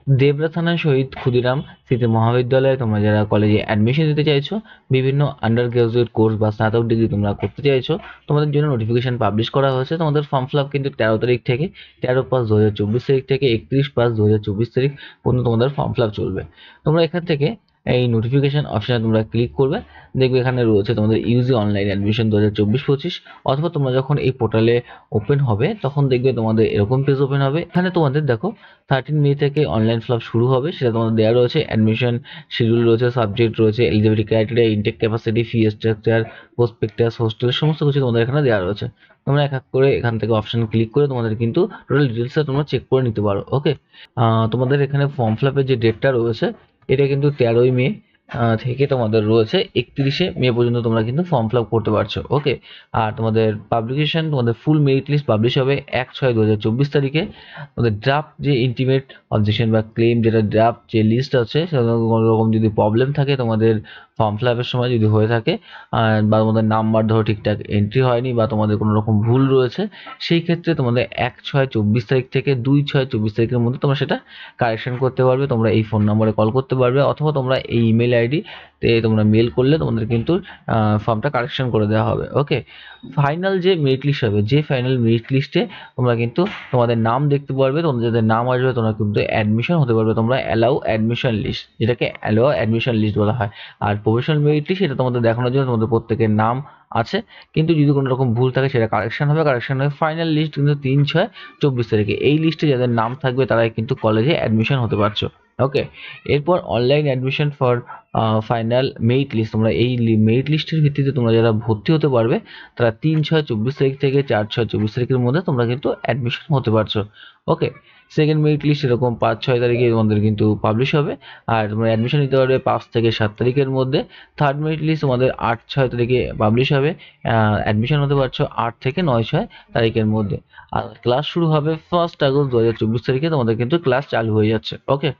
দেবরা থানার শহীদ ক্ষুদিরাম স্মৃতি মহাবিদ্যালয়ে তোমরা যারা কলেজে অ্যাডমিশন দিতে চাইছো, বিভিন্ন আন্ডার গ্রাজুয়েট কোর্স বা স্নাতক ডিগ্রি তোমরা করতে চাইছো, তোমাদের জন্য নোটিফিকেশন পাবলিশ করা হয়েছে। তোমাদের ফর্ম ফিল আপ কিন্তু 13 তারিখ থেকে, 13/5/2024 থেকে 31/5/2024 পর্যন্ত তোমাদের ফর্ম ফিল আপ চলবে। তোমরা এখান থেকে এই নোটিফিকেশন অপশনে তোমরা ক্লিক করবে, দেখবে এখানে রয়েছে তোমাদের ইউজি অনলাইন অ্যাডমিশন 2024-25, অথবা তোমরা যখন এই পোর্টালে ওপেন হবে তখন দেখবে তোমাদের এরকম পেজ ওপেন হবে। এখানে তোমাদের দেখো 13 মে থেকে অনলাইন ফর্ম শুরু হবে, সেটা তোমাদের দেওয়া রয়েছে। অ্যাডমিশন শিডিউল রয়েছে, সাবজেক্ট রয়েছে, eligibility criteria, intake capacity, fee structure, prospectus, hostel, সমস্ত কিছু তোমাদের এখানে দেওয়া রয়েছে। তোমরা এক এক করে এখান থেকে অপশন ক্লিক করে তোমাদের কিন্তু টোটাল ডিটেলসটা তোমরা চেক করে নিতে পারো। ওকে, তোমাদের এখানে ফর্ম ফিল আপের যে ডেটটা রয়েছে এটা কিন্তু 13ই মে থেকে তোমাদের রয়েছে 31শে মে পর্যন্ত তোমরা কিন্তু ফর্ম ফিল আপ করতে পারছো। ওকে, আর তোমাদের পাবলিকেশন, তোমাদের ফুল মেরিট লিস্ট পাবলিশ হবে 1/6/2024 তারিখে। তোমাদের ড্রাফট যে ইন্টিমেট অবজেকশন বা ক্লেম, যেটা ড্রাফট যে লিস্ট আছে, সেটা কোনো রকম যদি প্রবলেম থাকে তোমাদের ফর্ম ফিল আপের সময় যদি হয়ে থাকে, বা তোমাদের নাম্বার ধরো ঠিকঠাক এন্ট্রি হয়নি, বা তোমাদের কোনো রকম ভুল রয়েছে, সেই ক্ষেত্রে তোমাদের 1/6/24 তারিখ থেকে 2/6/24 তারিখের মধ্যে তোমরা সেটা কারেকশন করতে পারবে। তোমরা এই ফোন নম্বরে কল করতে পারবে, অথবা তোমরা এই ইমেল আইডি তে তোমরা মেল করলে তোমাদের কিন্তু ফর্মটা কারেকশন করে দেওয়া হবে। ওকে, ফাইনাল যে মেরিট লিস্ট হবে, যে ফাইনাল মেরিট লিস্টে তোমরা কিন্তু তোমাদের নাম দেখতে পারবে, তোমাদের যাদের নাম আসবে তোমরা কিন্তু অ্যাডমিশন হতে পারবে। তোমরা অ্যালাউ অ্যাডমিশন লিস্ট, যেটাকে অ্যালাউ অ্যাডমিশন লিস্ট বলা হয়। আর প্রফেশনাল মেরিট লিস্ট, সেটা তোমাদের দেখানোর জন্য তোমাদের প্রত্যেকের নাম আছে, কিন্তু যদি কোনো রকম ভুল থাকে সেটা কারেকশন হবে। ফাইনাল লিস্ট কিন্তু 3/6/24 তারিখে। এই লিস্টে যাদের নাম থাকবে তারাই কিন্তু কলেজে অ্যাডমিশন হতে পারছো। ওকে, এরপর online admission for final merit list, তোমরা এই মেরিট লিস্টের ভিত্তিতে তোমরা যারা ভর্তি হতে পারবে তারা 3/6/24 তারিখ থেকে 4/6/24 তারিখের মধ্যে তোমরা কিন্তু অ্যাডমিশন হতে পারছো। ওকে, সেকেন্ড মেরিট লিস্ট এরকম 5-6 তারিখে তোমাদের কিন্তু পাবলিশ হবে, আর তোমরা অ্যাডমিশন নিতে পারবে 5 থেকে 7 তারিখের মধ্যে। থার্ড মেরিট লিস্ট তোমাদের 8-6 তারিখে পাবলিশ হবে, অ্যাডমিশন হতে পারছো 8 থেকে 9-6 তারিখের মধ্যে। আর ক্লাস শুরু হবে 1 আগস্ট 2024 তারিখে, তোমাদের কিন্তু ক্লাস চালু হয়ে যাচ্ছে। ওকে,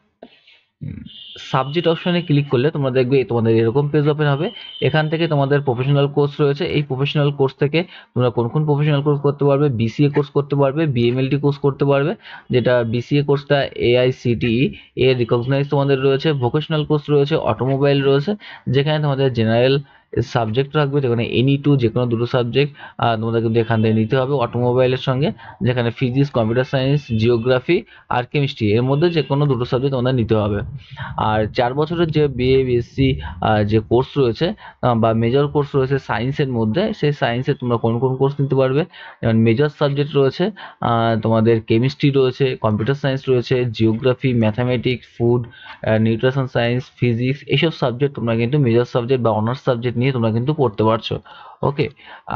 সাবজেক্ট অপশনে ক্লিক করলে তোমরা দেখবে তোমাদের এরকম পেজ ওপেন হবে। এখান থেকে তোমাদের প্রফেশনাল কোর্স রয়েছে, এই প্রফেশনাল কোর্স থেকে তোমরা কোন কোন প্রফেশনাল কোর্স করতে পারবে, বিসিএ কোর্স করতে পারবে, বিএমএলটি কোর্স করতে পারবে, যেটা বিসিএ কোর্সটা এআইসিটিই এর রিকগনাইজ তোমাদের রয়েছে। ভোকেশনাল কোর্স রয়েছে, অটোমোবাইল রয়েছে, যেখানে তোমাদের জেনারেল সাবজেক্ট রাখবে, যেখানে এনি টু যে কোনো দুটো সাবজেক্ট তোমাদের কিন্তু এখান থেকে নিতে হবে অটোমোবাইলের সঙ্গে, যেখানে ফিজিক্স, কম্পিউটার সায়েন্স, জিওগ্রাফি আর কেমিস্ট্রি, এর মধ্যে যে কোনো দুটো সাবজেক্ট তোমাদের নিতে হবে। আর 4 বছরের যে বিএ বিএসসি যে কোর্স রয়েছে বা মেজর কোর্স রয়েছে সায়েন্সের মধ্যে, সেই সায়েন্সে তোমরা কোন কোন কোর্স নিতে পারবে, যেমন মেজর সাবজেক্ট রয়েছে তোমাদের কেমিস্ট্রি রয়েছে, কম্পিউটার সায়েন্স রয়েছে, geography, mathematics, food, nutrition science, physics, এইসব সাবজেক্ট তোমরা কিন্তু মেজর সাবজেক্ট বা অনার্স সাবজেক্ট নিয়ে তোমরা কিন্তু পড়তে পারছো। ওকে,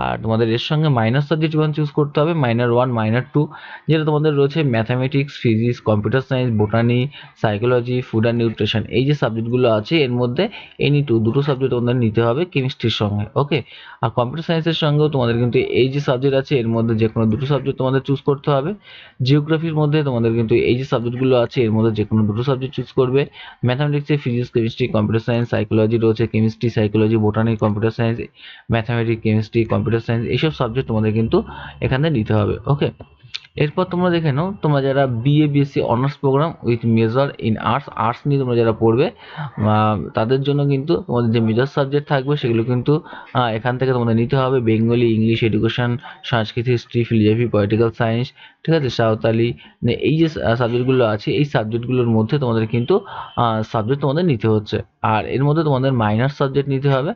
আর তোমাদের এর সঙ্গে মাইনর সাবজেক্ট চুজ করতে হবে, মাইনর 1, মাইনর 2, যেটা তোমাদের রয়েছে mathematics, physics, computer science, botany, psychology, food and nutrition. এই যে সাবজেক্টগুলো আছে এর মধ্যে এনি টু দুটো সাবজেক্ট তোমাদের নিতে হবে কেমিস্ট্রির সঙ্গে। ওকে, আর কম্পিউটার সায়েন্সের সঙ্গেও তোমাদের কিন্তু এই যে সাবজেক্ট আছে এর মধ্যে যে কোনো দুটো সাবজেক্ট তোমাদের চুজ করতে হবে। জিওগ্রাফির মধ্যে তোমাদের কিন্তু এই যে সাবজেক্টগুলো আছে এর মধ্যে যে কোনো দুটো সাবজেক্ট চুজ করবে। ম্যাথামেটিক্সে physics, chemistry, computer science, psychology রয়েছে, chemistry, psychology, botany, computer science, mathematics, chemistry, computer science, এইসব সাবজেক্ট তোমাদের কিন্তু এখানে নিতে হবে। ওকে, এরপর তোমরা দেখে নাও, তোমরা যারা BA BSc honours programme with major in arts নিয়ে তোমরা যারা পড়বে, তাদের জন্য কিন্তু তোমাদের যে মেজর সাবজেক্ট থাকবে সেগুলো কিন্তু এখান থেকে তোমাদের নিতে হবে। বেঙ্গলি, ইংলিশ, এডুকেশন, সংস্কৃত, হিস্ট্রি, ফিলোসফি, পলিটিক্যাল সায়েন্স, ঠিক আছে, সাঁওতালি, এই যে সাবজেক্টগুলো আছে এই সাবজেক্টগুলোর মধ্যে তোমাদের কিন্তু সাবজেক্ট তোমাদের নিতে হচ্ছে। আর এর মধ্যে তোমাদের মাইনর সাবজেক্ট নিতে হবে,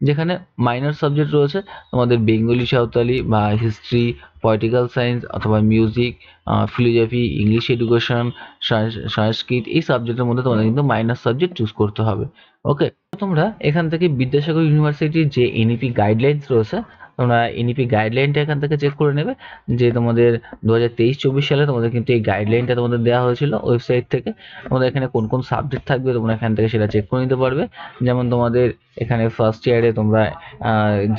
যেখানে মাইনর সাবজেক্ট রয়েছে তোমাদের বেঙ্গলি, সাঁওতালি বা হিস্ট্রি, পলিটিক্যাল সায়েন্স অথবা মিউজিক, ফিলোসফি, ইংলিশ এডুকেশন, সংস্কৃত, এই সাবজেক্টের মধ্যে তোমাদের কিন্তু মাইনর সাবজেক্ট চুজ করতে হবে। ওকে, তোমরা এখান থেকে বিদ্যাসাগর ইউনিভার্সিটির যে এনইপি গাইডলাইন্স রয়েছে, তোমরা এনইপি গাইডলাইনটা এখান থেকে চেক করে নেবে, যে তোমাদের 2023-24 সালে তোমাদের কিন্তু এই গাইডলাইনটা তোমাদের দেওয়া হয়েছিল ওয়েবসাইট থেকে। তোমাদের এখানে কোন কোন সাবজেক্ট থাকবে তোমরা এখান থেকে সেটা চেক করে নিতে পারবে। যেমন তোমাদের এখানে ফার্স্ট ইয়ারে তোমরা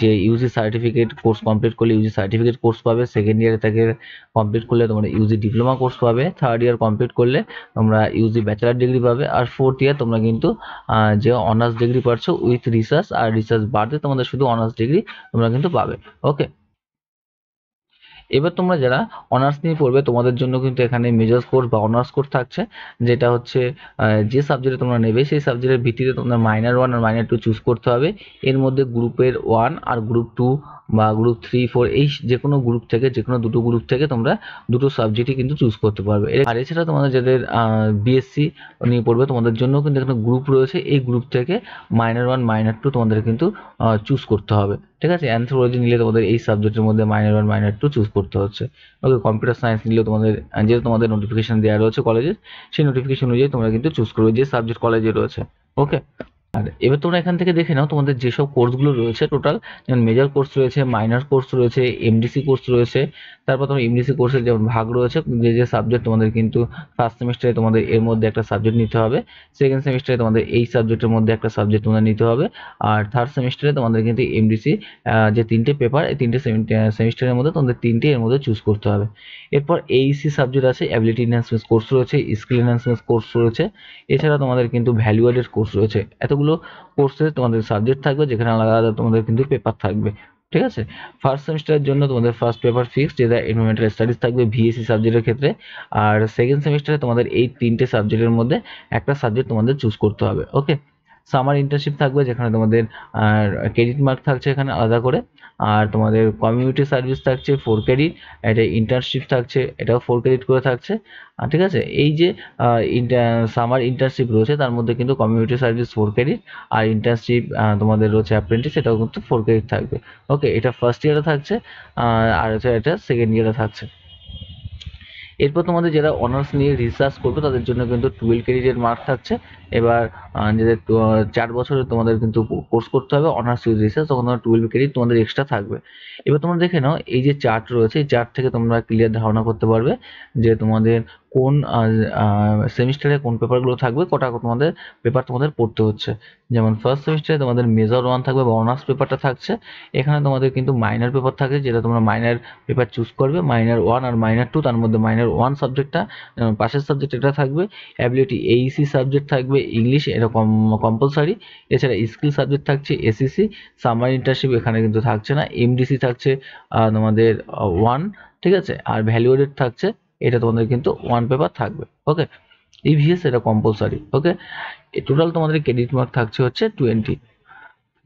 যে ইউজি সার্টিফিকেট কোর্স কমপ্লিট করলে ইউজি সার্টিফিকেট কোর্স পাবে, সেকেন্ড ইয়ারে থেকে কমপ্লিট করলে তোমরা ইউজি ডিপ্লোমা কোর্স পাবে, থার্ড ইয়ার কমপ্লিট করলে তোমরা ইউজি ব্যাচেলার ডিগ্রি পাবে, আর ফোর্থ ইয়ার তোমরা কিন্তু যে অনার্স ডিগ্রি পাচ্ছ উইথ রিসার্চ, আর রিসার্চ বাদে তোমাদের শুধু অনার্স ডিগ্রি তোমরা কিন্তু পাবে। ওকে, এবার তোমরা যারা অনার্স নিয়ে পড়বে তোমাদের জন্য কিন্তু এখানে মেজর কোর্স বা অনার্স কোর্স থাকছে, যেটা হচ্ছে যে সাবজেক্টে তোমরা নেবে সেই সাবজেক্টের ভিত্তিতে তোমরা মাইনর 1 আর মাইনর 2 চুজ করতে হবে। এর মধ্যে গ্রুপের 1 আর গ্রুপ 2 বা গ্রুপ 3, 4 এই যে কোনো গ্রুপ থেকে, যে কোনো দুটো গ্রুপ থেকে তোমরা দুটো সাবজেক্টই কিন্তু চুজ করতে পারবে। আর এছাড়া তোমাদের যাদের বিএসসি নিয়ে পড়বে তোমাদের জন্য কিন্তু এখানে গ্রুপ রয়েছে, এই গ্রুপ থেকে মাইনর 1 মাইনর 2 তোমাদের কিন্তু চুজ করতে হবে। ঠিক আছে, অ্যানথ্রোপোলজি নিলে তোমাদের এই সাবজেক্টের মধ্যে মাইনর 1 মাইনর 2 চুজ করতে হচ্ছে। ওকে, কম্পিউটার সায়েন্স নিলেও তোমাদের যেহেতু তোমাদের নোটিফিকেশন দেওয়া রয়েছে কলেজের, সেই নোটিফিকেশন অনুযায়ী তোমরা কিন্তু চুজ করবে যে সাবজেক্ট কলেজে রয়েছে। ওকে, আর এবার তোমরা এখান থেকে দেখে নাও তোমাদের যেসব কোর্সগুলো রয়েছে টোটাল, যেমন মেজর কোর্স রয়েছে, মাইনর কোর্স রয়েছে, এমডিসি কোর্স রয়েছে। তারপর তোমার এমডিসি কোর্সের যেমন ভাগ রয়েছে, যে যে সাবজেক্ট তোমাদের কিন্তু ফার্স্ট সেমিস্টারে তোমাদের এর মধ্যে একটা সাবজেক্ট নিতে হবে, সেকেন্ড সেমিস্টারে তোমাদের এই সাবজেক্টের মধ্যে একটা সাবজেক্ট তোমাদের নিতে হবে, আর থার্ড সেমিস্টারে তোমাদের কিন্তু এমডিসি যে 3টে পেপার, এই 3টে সেমিস্টারের মধ্যে তোমাদের 3টে এর মধ্যে চুজ করতে হবে। এরপর এইসি সাবজেক্ট আছে, অ্যাবিলিটি এনহ্যান্সমেন্ট কোর্স রয়েছে, স্কিল এনহ্যান্সমেন্ট কোর্স রয়েছে, এছাড়া তোমাদের কিন্তু ভ্যালু অ্যাডেড কোর্স রয়েছে। এতগুলো কোর্সে তোমাদের সাবজেক্ট থাকবে, যেখানে আলাদা আলাদা তোমাদের কিন্তু পেপার থাকবে। ঠিক আছে, ফার্স্ট সেমিস্টারের জন্য তোমাদের ফার্স্ট পেপার ফিক্সড, যেটা এনভায়রনমেন্টাল স্টাডিজ থাকবে ভিএসসি সাবজেক্টের ক্ষেত্রে। আর সেকেন্ড সেমিস্টারে তোমাদের এই 3টে সাবজেক্টের মধ্যে একটা সাবজেক্ট তোমাদের চুজ করতে হবে। ওকে, সামার ইন্টার্নশিপ থাকবে, যেখানে তোমাদের ক্রেডিট মার্ক থাকছে এখানে আলাদা করে। আর তোমাদের কমিউনিটি সার্ভিস থাকছে 4 ক্রেডিট, এটা ইন্টার্নশিপ থাকছে, এটাও 4 ক্রেডিট করে থাকছে। ঠিক আছে, এই যে সামার ইন্টার্নশিপ রয়েছে তার মধ্যে কিন্তু কমিউনিটি সার্ভিস 4 ক্রেডিট, আর ইন্টার্নশিপ তোমাদের রয়েছে অ্যাপ্রেন্টিস, এটাও কিন্তু 4 ক্রেডিট থাকবে। ওকে, এটা ফার্স্ট ইয়ারে থাকছে, আর এটা সেকেন্ড ইয়ারে থাকছে। এরপর তোমাদের যারা অনার্স নিয়ে রিসার্চ করবে তাদের জন্য কিন্তু 12 ক্রেডিটের মার্ক থাকছে। এবার যাদের 4 বছরের তোমাদের কিন্তু কোর্স করতে হবে অনার্স উইথ রিসার্চ, তখন তোমার 12 ক্রেডিট তোমাদের এক্সট্রা থাকবে। এবার তোমরা দেখে নাও এই যে চার্ট রয়েছে, এই চার্ট থেকে তোমরা ক্লিয়ার ধারণা করতে পারবে যে তোমাদের কোন সেমিস্টারে কোন পেপারগুলো থাকবে, কটা তোমাদের পেপার তোমাদের পড়তে হচ্ছে। যেমন ফার্স্ট সেমিস্টারে তোমাদের মেজর 1 থাকবে বা অনার্স পেপারটা থাকছে, এখানে তোমাদের কিন্তু মাইনর পেপার থাকে, যেটা তোমরা মাইনর পেপার চুজ করবে, মাইনর 1 আর মাইনর 2, তার মধ্যে মাইনর 1 সাবজেক্টটা পাশের সাবজেক্ট এটা থাকবে। অ্যাবিলিটি এইসি সাবজেক্ট থাকবে, ইংলিশ এরকম কম্পালসারি। এছাড়া স্কিল সাবজেক্ট থাকছে এসিসি, সামার ইন্টার্নশিপ এখানে কিন্তু থাকছে না, এমডিসি থাকছে তোমাদের 1। ঠিক আছে, আর ভ্যালুয়েটেড থাকছে, এটা তোমাদের কিন্তু 1 পেপার থাকবে। ওকে, ইভিএস এটা কম্পালসারি। ওকে, টোটাল তোমাদের ক্রেডিট মার্ক থাকছে হচ্ছে 20।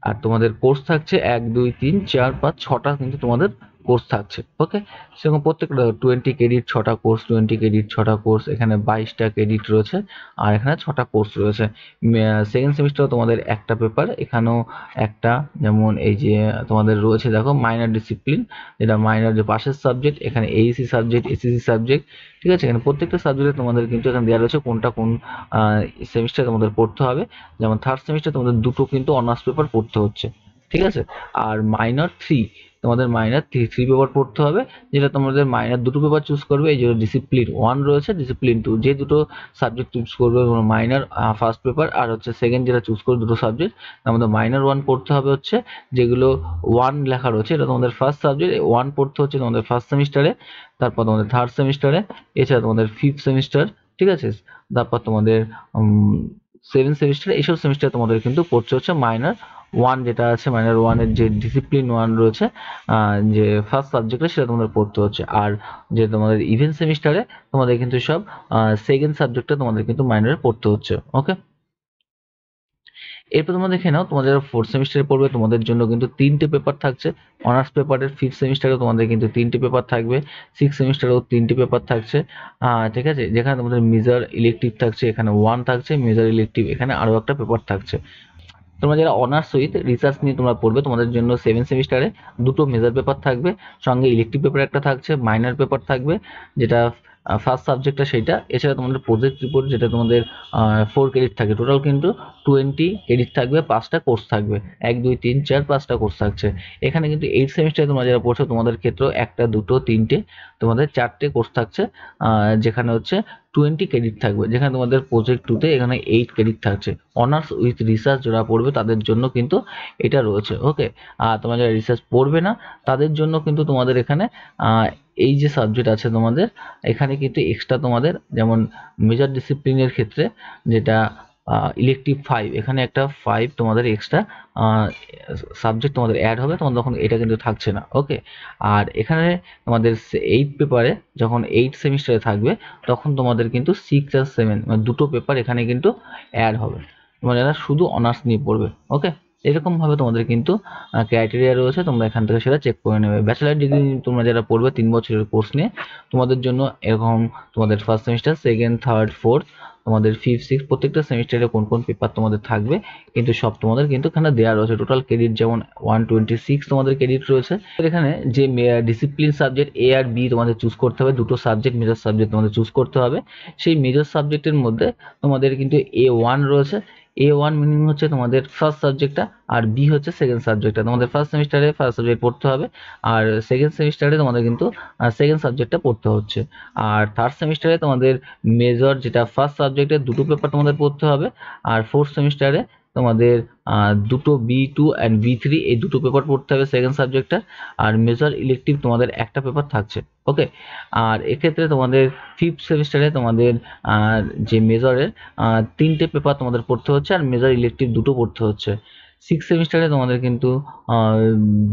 আর তোমাদের কোর্স থাকছে 1 2 3 4 5 6টা কিন্তু তোমাদের কোর্স থাকছে। ওকে, সেরকম প্রত্যেকটা 20 ক্রেডিট 6টা কোর্স, 20 ক্রেডিট 6টা কোর্স, এখানে 22টা ক্রেডিট রয়েছে, আর এখানে 6টা কোর্স রয়েছে। সেকেন্ড সেমিস্টারে তোমাদের একটা পেপার, এখানেও একটা, যেমন এই যে তোমাদের রয়েছে দেখো মাইনর ডিসিপ্লিন, যেটা মাইনর যে পাশের সাবজেক্ট, এখানে এইসি সাবজেক্ট, এসিসি সাবজেক্ট। ঠিক আছে, এখানে প্রত্যেকটা সাবজেক্টে তোমাদের কিন্তু এখানে দেওয়া রয়েছে কোনটা কোন সেমিস্টারে তোমাদের পড়তে হবে। যেমন থার্ড সেমিস্টার তোমাদের দুটো কিন্তু অনার্স পেপার পড়তে হচ্ছে। ঠিক আছে, আর মাইনর 3 তোমাদের মাইনর 3 পেপার পড়তে হবে, যেটা তোমাদের মাইনর দুটো পেপার চুজ করবে, এই যে ডিসিপ্লিন 1 রয়েছে, ডিসিপ্লিন 2, যে দুটো সাবজেক্ট চুজ করবে মাইনর ফার্স্ট পেপার আর হচ্ছে সেকেন্ড যেটা চুজ করবে দুটো সাবজেক্ট, তার মধ্যে মাইনর 1 পড়তে হবে হচ্ছে, যেগুলো 1 লেখা রয়েছে এটা তোমাদের ফার্স্ট সাবজেক্ট, 1 পড়তে হচ্ছে তোমাদের ফার্স্ট সেমিস্টারে, তারপর তোমাদের থার্ড সেমিস্টারে, এছাড়া তোমাদের ফিফথ সেমিস্টার। ঠিক আছে, তারপর তোমাদের সেভেন সেমিস্টার, এইসব সেমিস্টার তোমাদের কিন্তু পড়তে হচ্ছে মাইনর 1, যেটা আছে মাইনর 1-এর যে ডিসিপ্লিন 1 রয়েছে, যে ফার্স্ট সাবজেক্টে, সেটা তোমাদের পড়তে হচ্ছে। আর যে তোমাদের ইভেন্ট সেমিস্টারে তোমাদের কিন্তু সব সেকেন্ড সাবজেক্টে তোমাদের কিন্তু মাইনরে পড়তে হচ্ছে। ওকে, এরপর তোমরা দেখে নাও তোমাদের যারা ফোর্থ সেমিস্টারে পড়বে তোমাদের জন্য কিন্তু 3টে পেপার থাকছে অনার্স পেপারের। ফিফথ সেমিস্টারে তোমাদের কিন্তু 3টে পেপার থাকবে, সিক্স সেমিস্টারেও 3টে পেপার থাকছে। ঠিক আছে, যেখানে তোমাদের মেজর ইলেকটিভ থাকছে এখানে 1 থাকছে, মেজর ইলেকটিভ এখানে আরও একটা পেপার থাকছে। তোমরা যারা অনার্স উইথ রিসার্চ নিয়ে তোমরা পড়বে তোমাদের জন্য সেভেন সেমিস্টারে দুটো মেজর পেপার থাকবে, সঙ্গে ইলেকটিভ পেপার একটা থাকছে, মাইনর পেপার থাকবে যেটা ফার্স্ট সাবজেক্টটা সেইটা। এছাড়া তোমাদের প্রজেক্ট রিপোর্ট, যেটা তোমাদের 4 ক্রেডিট থাকে, টোটাল কিন্তু 20 ক্রেডিট থাকবে, 5টা কোর্স থাকবে, 1 2 3 4 5টা কোর্স থাকছে। এখানে কিন্তু এইট সেমিস্টারে তোমরা যারা পড়ছো তোমাদের ক্ষেত্রেও একটা দুটো তিনটে তোমাদের 4টে কোর্স থাকছে, যেখানে হচ্ছে 20 ক্রেডিট থাকবে, যেখানে তোমাদের প্রজেক্ট 2তে এখানে 8 ক্রেডিট থাকছে। অনার্স উইথ রিসার্চ যারা পড়বে তাদের জন্য কিন্তু এটা রয়েছে। ওকে, আর তোমরা যারা রিসার্চ পড়বে না তাদের জন্য কিন্তু তোমাদের এখানে এই যে সাবজেক্ট আছে তোমাদের এখানে কিন্তু এক্সট্রা তোমাদের, যেমন মেজর ডিসিপ্লিনের ক্ষেত্রে যেটা ইলেকটিভ 5, এখানে একটা 5 তোমাদের এক্সট্রা সাবজেক্ট তোমাদের অ্যাড হবে, তোমাদের তখন এটা কিন্তু থাকছে না। ওকে, আর এখানে তোমাদের 8 পেপারে যখন 8 সেমিস্টারে থাকবে তখন তোমাদের কিন্তু 6 আর 7 মানে দুটো পেপার এখানে কিন্তু অ্যাড হবে, তোমরা যারা শুধু অনার্স নিয়ে পড়বে। ওকে, এরকমভাবে তোমাদের কিন্তু ক্রাইটেরিয়া রয়েছে, তোমরা এখান থেকে সেটা চেক করে নেবে। ব্যাচেলার ডিগ্রি তোমরা যারা পড়বে 3 বছরের কোর্স নিয়ে, তোমাদের জন্য এরকম তোমাদের first semester, second, third, fourth, তোমাদের ফিফথ, সিক্স প্রত্যেকটা সেমিস্টারে কোন কোন পেপার তোমাদের থাকবে কিন্তু সব তোমাদের কিন্তু এখানে দেওয়া রয়েছে। টোটাল ক্রেডিট যেমন 126 তোমাদের ক্রেডিট রয়েছে। এখানে যে ডিসিপ্লিন সাবজেক্ট এ আর বি তোমাদের চুজ করতে হবে, দুটো সাবজেক্ট মেজর সাবজেক্ট তোমাদের চুজ করতে হবে। সেই মেজর সাবজেক্টের মধ্যে তোমাদের কিন্তু A1 রয়েছে। A1 মিনিং হচ্ছে তোমাদের ফার্স্ট সাবজেক্টটা, আর বি হচ্ছে সেকেন্ড সাবজেক্টটা। তোমাদের ফার্স্ট সেমিস্টারে ফার্স্ট সাবজেক্ট পড়তে হবে, আর সেকেন্ড সেমিস্টারে তোমাদের কিন্তু সেকেন্ড সাবজেক্টটা পড়তে হচ্ছে। আর থার্ড সেমিস্টারে তোমাদের মেজর যেটা ফার্স্ট সাবজেক্টের দুটো পেপার তোমাদের পড়তে হবে, আর ফোর্থ সেমিস্টারে তোমাদের দুটো B2 অ্যান্ড B3 এই দুটো পেপার পড়তে হবে সেকেন্ড সাবজেক্টটা, আর মেজর ইলেকটিভ তোমাদের একটা পেপার থাকছে। ওকে, আর এক্ষেত্রে তোমাদের ফিফথ সেমিস্টারে তোমাদের যে মেজরের 3টে পেপার তোমাদের পড়তে হচ্ছে, আর মেজর ইলেকটিভ দুটো পড়তে হচ্ছে। সিক্স সেমিস্টারে তোমাদের কিন্তু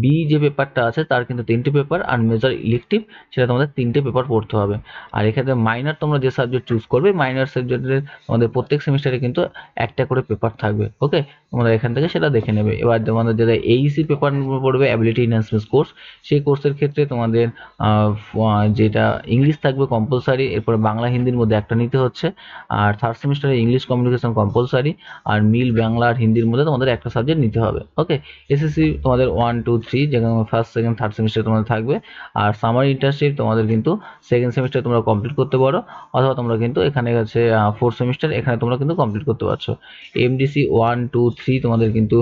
বি যে পেপারটা আছে তার কিন্তু 3টে পেপার, আর মেজর ইলেকটিভ সেটা তোমাদের 3টে পেপার পড়তে হবে। আর এক্ষেত্রে মাইনর তোমরা যে সাবজেক্ট চুজ করবে, মাইনর সাবজেক্টের তোমাদের প্রত্যেক সেমিস্টারে কিন্তু একটা করে পেপার থাকবে। ওকে, তোমরা এখান থেকে সেটা দেখে নেবে। এবার তোমাদের যেটা এইসি পেপার পড়বে, অ্যাবিলিটি এনহ্যান্সমেন্ট কোর্স, সেই কোর্সের ক্ষেত্রে তোমাদের যেটা ইংলিশ থাকবে কম্পালসারি, এরপরে বাংলা হিন্দির মধ্যে একটা নিতে হচ্ছে, আর থার্ড সেমিস্টারে ইংলিশ কমিউনিকেশন কম্পালসারি, আর মিল বাংলা আর হিন্দির মধ্যে তোমাদের একটা সাবজেক্ট নিতে হবে। ওকে, এসএসসি তোমাদের 1, 2, 3 যেখানে ফার্স্ট, সেকেন্ড, থার্ড সেমিস্টার তোমাদের থাকবে, আর সামার ইন্টার্নশিপ তোমাদের কিন্তু সেকেন্ড সেমিস্টার তোমরা কমপ্লিট করতে পারো, অথবা তোমরা কিন্তু এখানে আছে ফোর্থ সেমিস্টার, এখানে তোমরা কিন্তু কমপ্লিট করতে পারছো। এমডিসি 1, 2, 3 তোমাদের কিন্তু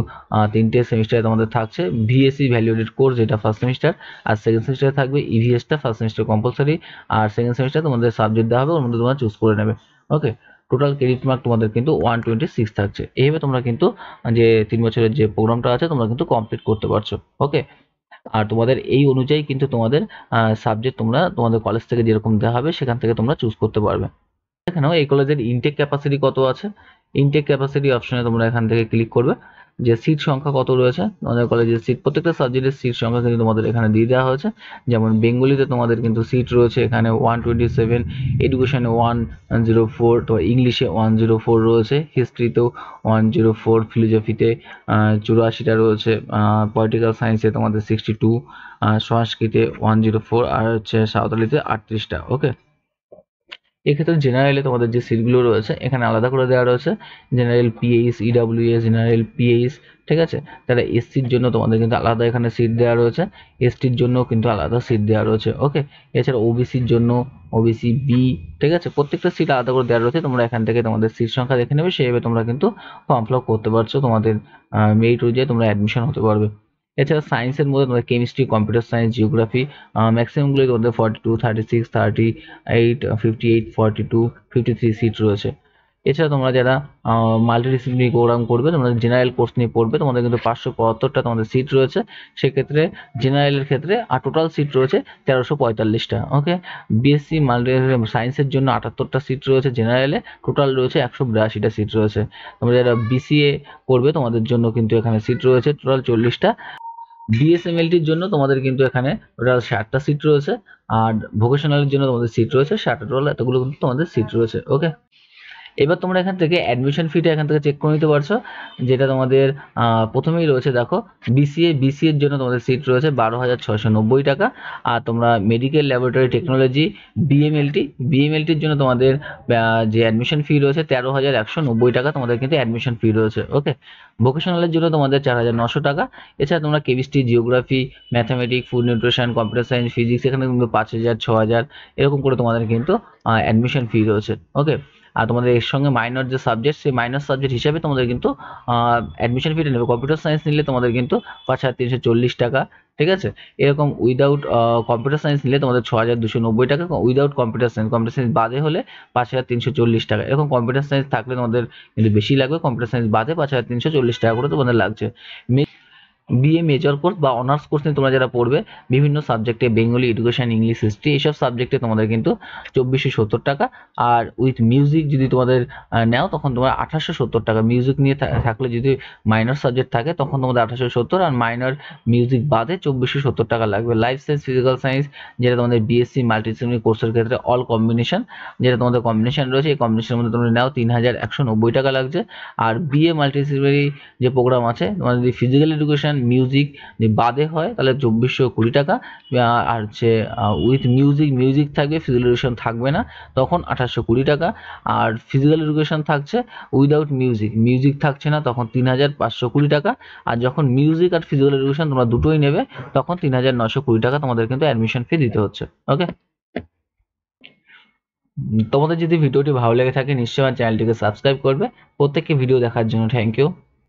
3টে সেমিস্টারে তোমাদের থাকছে। ভিএসসি ভ্যালুয়েটেড কোর্স যেটা ফার্স্ট সেমিস্টার, আর সেকেন্ড সেমিস্টারে থাকবে ইভিএসটা ফার্স্ট সেমিস্টার কম্পালসারি, আর সেকেন্ড সেমিস্টার তোমাদের সাবজেক্ট দেওয়া হবে, ওর মধ্যে তোমরা চুজ করে নেবে। ওকে, টোটাল ক্রেডিট মার্ক তোমাদের কিন্তু 126 থাকছে। এইভাবে তোমরা কিন্তু যে 3 বছরের যে প্রোগ্রামটা আছে তোমরা কিন্তু কমপ্লিট করতে পারছো। ওকে, আর তোমাদের এই অনুযায়ী কিন্তু তোমাদের সাবজেক্ট তোমরা তোমাদের কলেজ থেকে যেরকম দেওয়া হবে সেখান থেকে তোমরা চুজ করতে পারবে। এখানেও এই কলেজের ইনটেক ক্যাপাসিটি কত আছে, ইনটেক ক্যাপাসিটি অপশনে তোমরা এখান থেকে ক্লিক করবে, যে সিট সংখ্যা কত রয়েছে তোমাদের কলেজের সিট, প্রত্যেকটা সাবজেক্টের সিট সংখ্যা কিন্তু তোমাদের এখানে দিয়ে দেওয়া হয়েছে। যেমন বেঙ্গলিতে তোমাদের কিন্তু সিট রয়েছে এখানে 127, এডুকেশনে 104, তো ইংলিশে 104 রয়েছে, হিস্ট্রিতেও 104, ফিলোজফিতে 84টা রয়েছে, পলিটিক্যাল সায়েন্সে তোমাদের 62, সংস্কৃতে 104, আর হচ্ছে সাঁওতালিতে 38টা। ওকে, এক্ষেত্রে জেনারেলে তোমাদের যে সিটগুলো রয়েছে এখানে আলাদা করে দেওয়া রয়েছে, general pH, EWS, general pH, ঠিক আছে। তাহলে এসসির জন্য তোমাদের কিন্তু আলাদা এখানে সিট দেওয়া রয়েছে, এসটির জন্য কিন্তু আলাদা সিট দেওয়া রয়েছে। ওকে, এছাড়া ওবিসির জন্য ওবিসি বি, ঠিক আছে, প্রত্যেকটা সিট আলাদা করে দেওয়া রয়েছে। তোমরা এখান থেকে তোমাদের সিট সংখ্যা দেখে নেবে, সেইভাবে তোমরা কিন্তু ফর্ম ফিল আপ করতে পারছো, তোমাদের মেরিট অনুযায়ী তোমরা অ্যাডমিশন হতে পারবে। এছাড়া সায়েন্সের মধ্যে তোমাদের কেমিস্ট্রি, কম্পিউটার সায়েন্স, জিওগ্রাফি ম্যাক্সিমামগুলোই তোমাদের 42, 36, 38, 58, 42, 53 সিট রয়েছে। এছাড়া তোমরা যারা মাল্টিডিসিপ্লিনারি প্রোগ্রাম করবে, তোমরা জেনারেল কোর্স নিয়ে পড়বে, তোমাদের কিন্তু 575টা তোমাদের সিট রয়েছে। সেক্ষেত্রে জেনারেলের ক্ষেত্রে আর টোটাল সিট রয়েছে 1345টা। ওকে, বিএসসি মাল্টি সায়েন্সের জন্য 78টা সিট রয়েছে, জেনারেলে টোটাল রয়েছে 182টা সিট রয়েছে। তোমরা যারা বিসিএ করবে তোমাদের জন্য কিন্তু এখানে সিট রয়েছে টোটাল 40টা। বিএসএমএলটির জন্য তোমাদের কিন্তু এখানে টোটাল 60টা সিট রয়েছে, আর ভোকেশনালের জন্য তোমাদের সিট রয়েছে 60টা, টোটাল এতগুলো কিন্তু তোমাদের সিট রয়েছে। ওকে, এবার তোমরা এখান থেকে অ্যাডমিশন ফিটা এখান থেকে চেক করে নিতে পারছো, যেটা তোমাদের প্রথমেই রয়েছে দেখো বিসিএর জন্য তোমাদের সিট রয়েছে 12,690 টাকা, আর তোমরা মেডিকেল ল্যাবরেটরি টেকনোলজি বিএমএলটির জন্য তোমাদের যে অ্যাডমিশন ফি রয়েছে 13,190 টাকা তোমাদের কিন্তু অ্যাডমিশন ফি রয়েছে। ওকে, ভোকেশনালের জন্য তোমাদের 4,900 টাকা। এছাড়া তোমরা chemistry, geography, mathematics, food nutrition, computer science, physics এখানে কিন্তু 5,000, 6,000 এরকম করে তোমাদের কিন্তু অ্যাডমিশন ফি রয়েছে। ওকে, আর তোমাদের এর সঙ্গে মাইনর যে সাবজেক্ট, সেই মাইনর সাবজেক্ট হিসাবে তোমাদের কিন্তু অ্যাডমিশন ফিটা নেবে। কম্পিউটার সায়েন্স নিলে তোমাদের কিন্তু 5,340 টাকা, ঠিক আছে। এরকম উইদাউট কম্পিউটার সায়েন্স নিলে তোমাদের 6,290 টাকা, উইদাউট কম্পিউটার সায়েন্স বাদে হলে 5,340 টাকা। এরকম কম্পিউটার সায়েন্স থাকলে তোমাদের কিন্তু বেশি লাগবে, কম্পিউটার সায়েন্স বাদে 5,340 টাকা করে তোমাদের লাগছে। বিএ মেজর কোর্স বা অনার্স কোর্স নিয়ে তোমরা যারা পড়বে বিভিন্ন সাবজেক্টে, বেঙ্গলি, এডুকেশন, ইংলিশ, হিস্ট্রি, এইসব সাবজেক্টে তোমাদের কিন্তু 2470 টাকা। আর উইথ মিউজিক যদি তোমাদের নেও তখন তোমার 1870 টাকা। মিউজিক নিয়ে থাকলে যদি মাইনর সাবজেক্ট থাকে তখন তোমাদের 1870, আর মাইনর মিউজিক বাদে 2470 টাকা লাগবে। লাইফ সায়েন্স, ফিজিক্যাল সায়েন্স, যেটা তোমাদের বিএসসি মাল্টিডিসিপ্লিনারি কোর্সের ক্ষেত্রে অল কম্বিনেশন, যেটা তোমাদের কম্বিনেশন রয়েছে, এই কম্বিনেশনের মধ্যে তোমরা নাও 3190 টাকা লাগছে। আর বিএ মাল্টিডিসিপ্লিনারি যে প্রোগ্রাম আছে, তোমার যদি ফিজিক্যাল এডুকেশন, মিউজিক যে বাদে হয় তাহলে 2420 টাকা। আর হচ্ছে উইথ মিউজিক থাকবে, ফিজিক্যাল এডুকেশন থাকবে না, তখন 1820 টাকা। আর ফিজিক্যাল এডুকেশন থাকছে উইদাউট মিউজিক থাকছে না, তখন 3520 টাকা। আর যখন মিউজিক আর ফিজিক্যাল এডুকেশন তোমরা দুটোই নেবে তখন 3920 টাকা তোমাদের কিন্তু অ্যাডমিশন ফি দিতে হচ্ছে। ওকে, তোমাদের যদি ভিডিওটি ভালো লেগে থাকে নিশ্চয়ই আমার চ্যানেলটিকে সাবস্ক্রাইব করবে। প্রত্যেককে ভিডিও দেখার জন্য থ্যাংক ইউ।